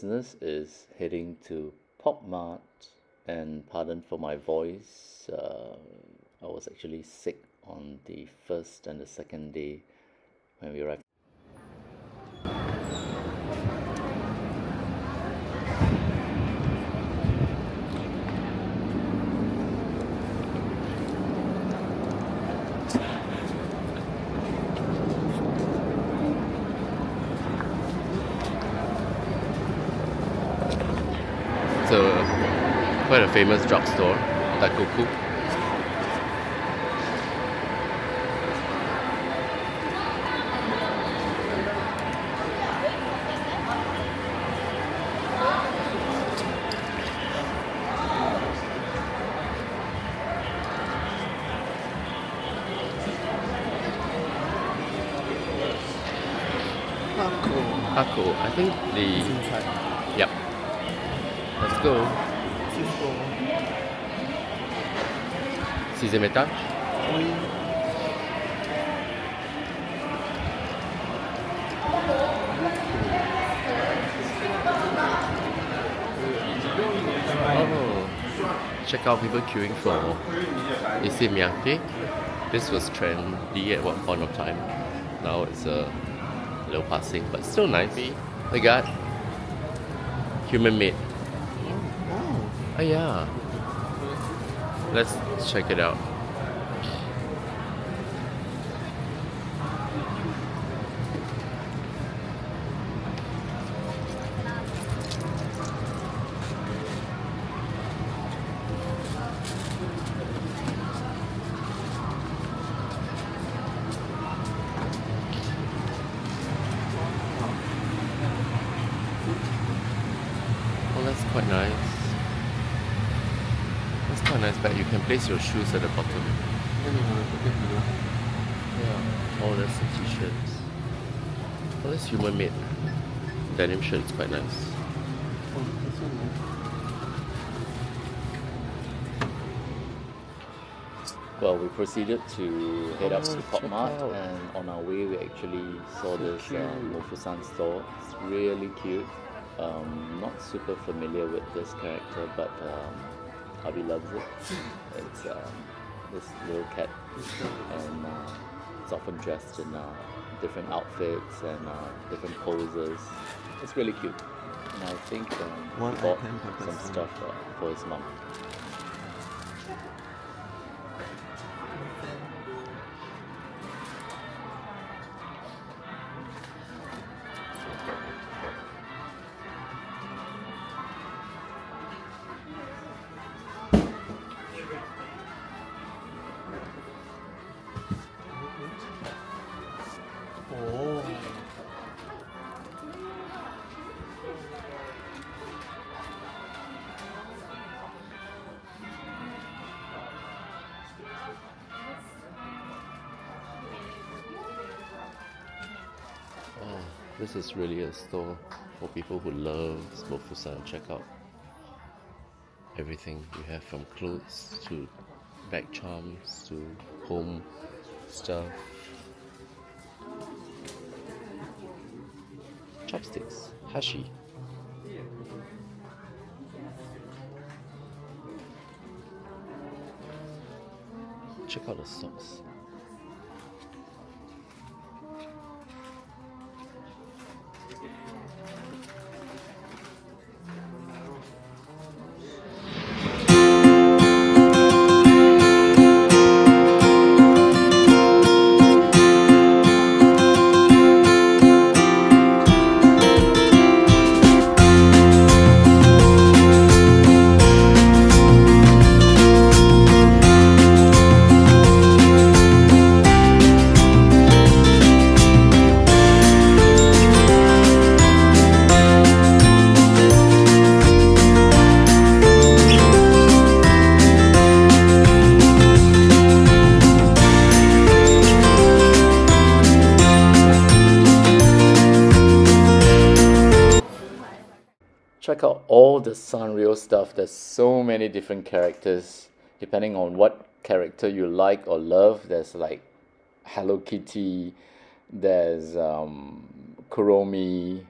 business is heading to Pop Mart, and pardon for my voice, I was actually sick on the first and the second day when we arrived. It's quite a famous drugstore, Dakoku. Hako, I think Yep. Let's go. Sixième étage. Oui. Oh, check out people queuing for issey miyake. This was trendy at one point of time. Now it's a little passing, but still nice. They got human made. Oh yeah. Let's check it out. Oh, that's quite nice. That's quite nice, but you can place your shoes at the bottom. Yeah. Oh, that's the t-shirts. Oh, that's human made. Denim shirt is quite nice. Well, we proceeded to head up to Pop Mart, and on our way we actually saw this Mofusan store. It's really cute. Not super familiar with this character, but Abby loves it. It's this little cat, and it's often dressed in different outfits and different poses. It's really cute, and I think he bought some stuff for his mom. Oh. Oh, this is really a store for people who love Mofusan. Check out everything you have, from clothes to bag charms to home stuff. Chopsticks, hashi. Check out the socks. Check out all the Sanrio stuff. There's so many different characters depending on what character you like or love. There's like Hello Kitty, there's Kuromi,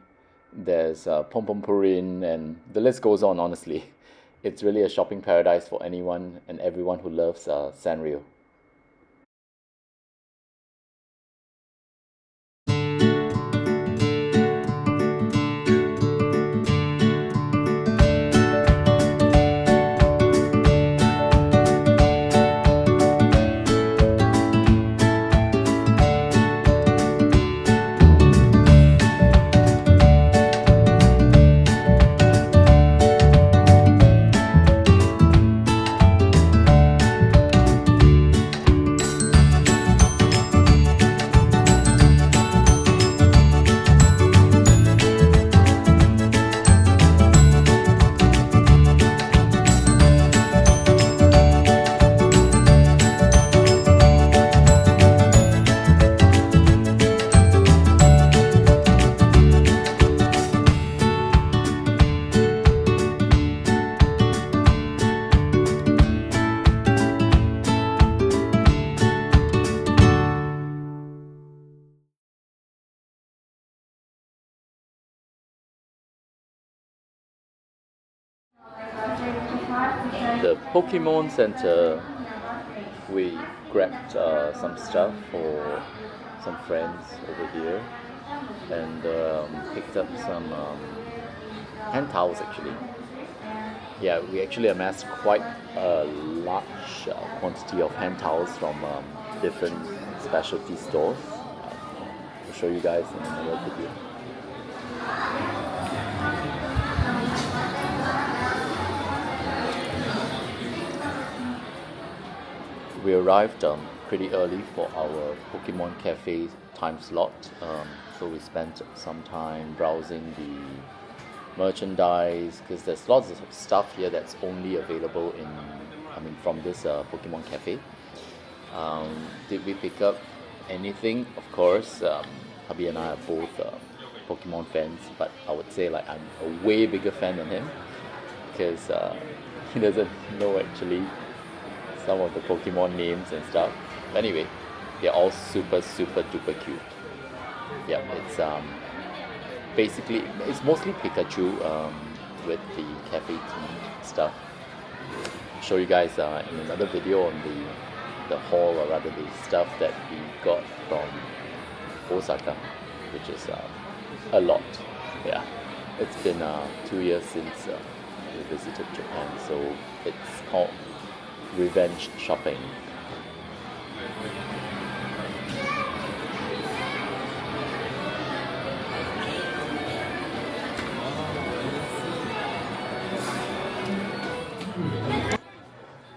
There's Pom Pom Purin, and the list goes on, honestly. It's really a shopping paradise for anyone and everyone who loves Sanrio. The Pokemon Center, we grabbed some stuff for some friends over here and picked up some hand towels actually. Yeah, we actually amassed quite a large quantity of hand towels from different specialty stores. I'll show you guys in another video. We arrived pretty early for our Pokemon Cafe time slot, so we spent some time browsing the merchandise because there's lots of stuff here that's only available from this Pokemon Cafe. Did we pick up anything? Of course, hubby and I are both Pokemon fans, but I would say like I'm a way bigger fan than him because he doesn't know actually some of the Pokemon names and stuff. But anyway, they're all super duper cute. Yeah, it's basically it's mostly Pikachu with the cafe themed stuff. I'll show you guys in another video on the haul, or rather the stuff that we got from Osaka, which is a lot. Yeah, it's been 2 years since we visited Japan, so it's called revenge shopping.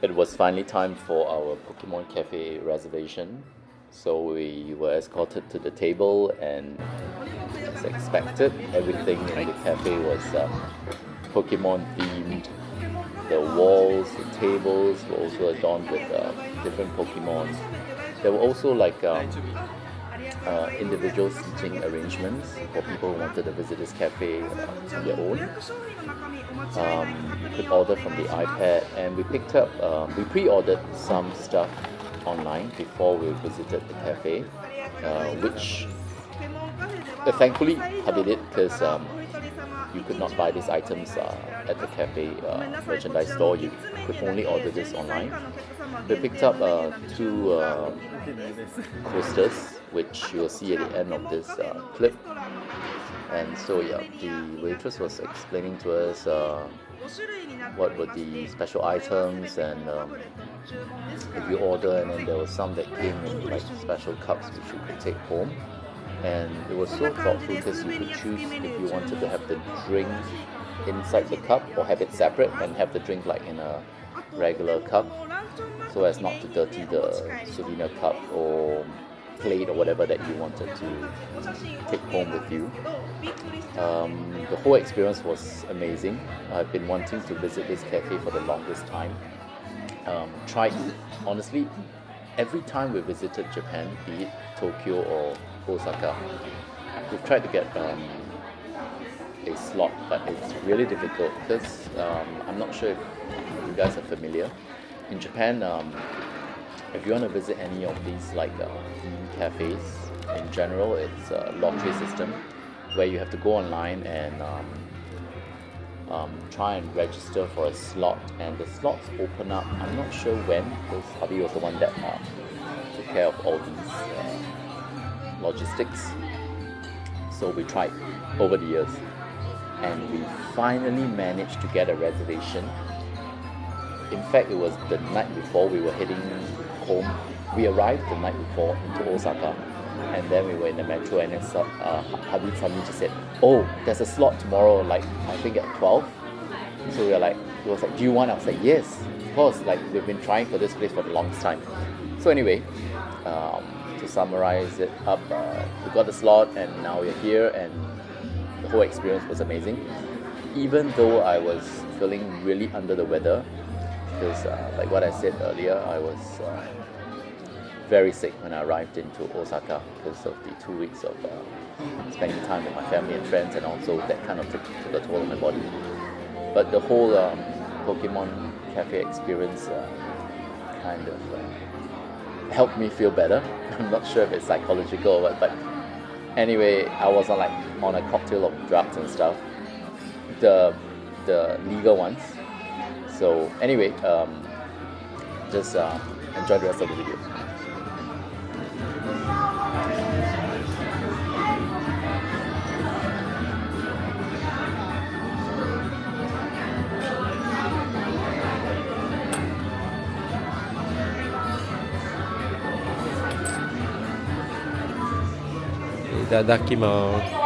It was finally time for our Pokemon Cafe reservation, so we were escorted to the table, and as expected, everything in the cafe was Pokemon themed. The walls, the tables were also adorned with different Pokemon. There were also like individual seating arrangements for people who wanted to visit this cafe on their own. You could order from the iPad, and we pre-ordered some stuff online before we visited the cafe, which thankfully I did it because you could not buy these items at the cafe merchandise store. You could only order this online. We picked up 2 coasters, which you will see at the end of this clip. And so yeah, the waitress was explaining to us what were the special items, and if you order, and then there were some that came in like special cups which you could take home. And it was so thoughtful because you could choose if you wanted to have the drink inside the cup or have it separate and have the drink like in a regular cup, so as not to dirty the souvenir cup or plate or whatever that you wanted to take home with you. The whole experience was amazing. I've been wanting to visit this cafe for the longest time. Tried, honestly, every time we visited Japan, be it Tokyo or Osaka, we've tried to get a slot, but it's really difficult because I'm not sure if you guys are familiar. In Japan, if you want to visit any of these like themed cafes, in general, it's a lottery system where you have to go online and try and register for a slot, and the slots open up. I'm not sure when, because hubby was the one that took care of all these logistics. So we tried over the years, and we finally managed to get a reservation. In fact, it was the night before we were heading home. We arrived the night before into Osaka, and then we were in the metro, and then hubby suddenly just said, "Oh, there's a slot tomorrow, like I think at 12." So we were like, he was like, "Do you want?" I was like, "Yes, of course." Like, we've been trying for this place for the longest time. So anyway, to summarize it up, we got the slot, and now we're here, and the whole experience was amazing. Even though I was feeling really under the weather, because like what I said earlier, I was very sick when I arrived into Osaka because of the 2 weeks of spending time with my family and friends, and also that kind of took a toll on my body. But the whole Pokemon Cafe experience kind of helped me feel better. I'm not sure if it's psychological or what, but anyway, I was on a cocktail of drugs and stuff, the legal ones. So anyway, just enjoy the rest of the video. Itadakimasu.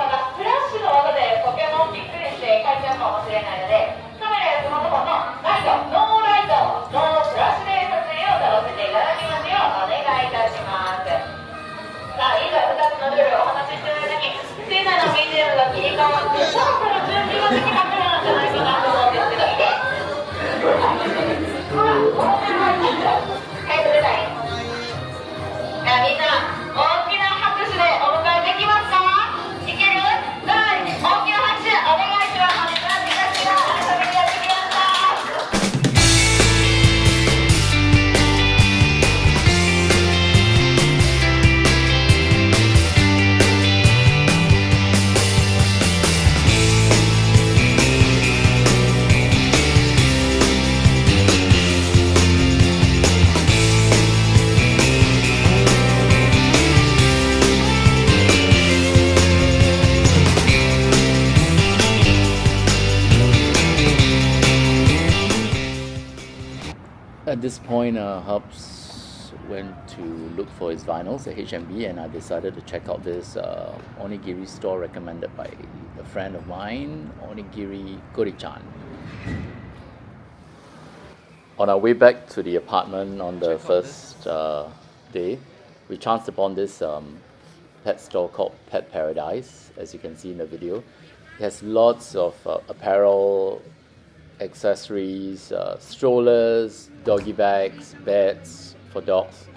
At this point, Hubs went to look for his vinyls at HMB, and I decided to check out this onigiri store recommended by a friend of mine, Onigiri Gori-chan. On our way back to the apartment on the first day, we chanced upon this pet store called Pet Paradise, as you can see in the video. It has lots of apparel, accessories, strollers, doggy bags, beds for dogs.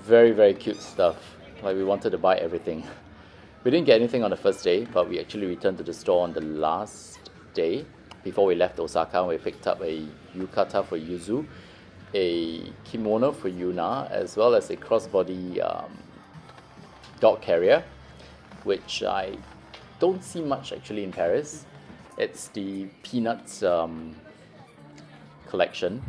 Very, very cute stuff. Like, we wanted to buy everything. We didn't get anything on the first day, but we actually returned to the store on the last day before we left Osaka. We picked up a yukata for Yuzu, a kimono for Yuna, as well as a crossbody dog carrier, which I don't see much actually in Paris. It's the Peanuts collection.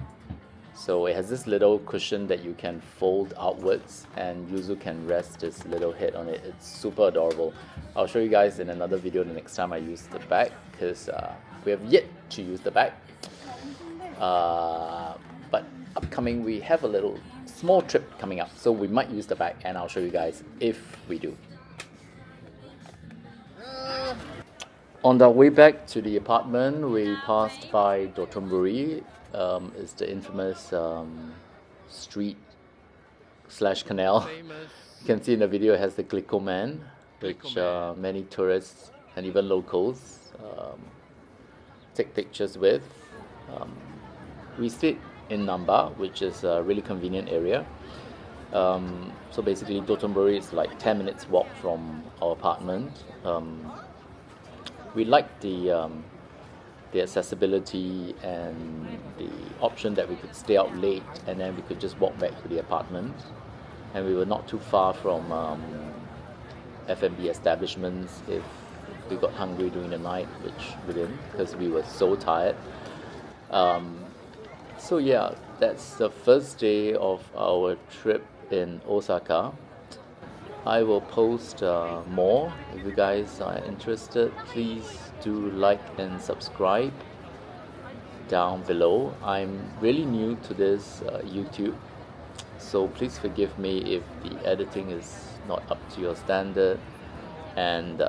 So it has this little cushion that you can fold outwards, and Yuzu can rest his little head on it. It's super adorable. I'll show you guys in another video the next time I use the bag, because we have yet to use the bag. But upcoming, we have a little small trip coming up, so we might use the bag, and I'll show you guys if we do. On our way back to the apartment, we passed by Dotonbori. It's the infamous street / canal. You can see in the video it has the Glico Man, which many tourists and even locals take pictures with. We stayed in Namba, which is a really convenient area. So basically, Dotonbori is like 10 minutes walk from our apartment. We liked the accessibility and the option that we could stay out late and then we could just walk back to the apartment. And we were not too far from F&B establishments if we got hungry during the night, which we didn't because we were so tired. So yeah, that's the first day of our trip in Osaka. I will post more. If you guys are interested, please do like and subscribe down below. I'm really new to this YouTube, so please forgive me if the editing is not up to your standard, and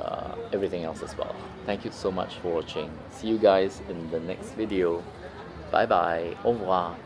everything else as well. Thank you so much for watching. See you guys in the next video. Bye bye. Au revoir.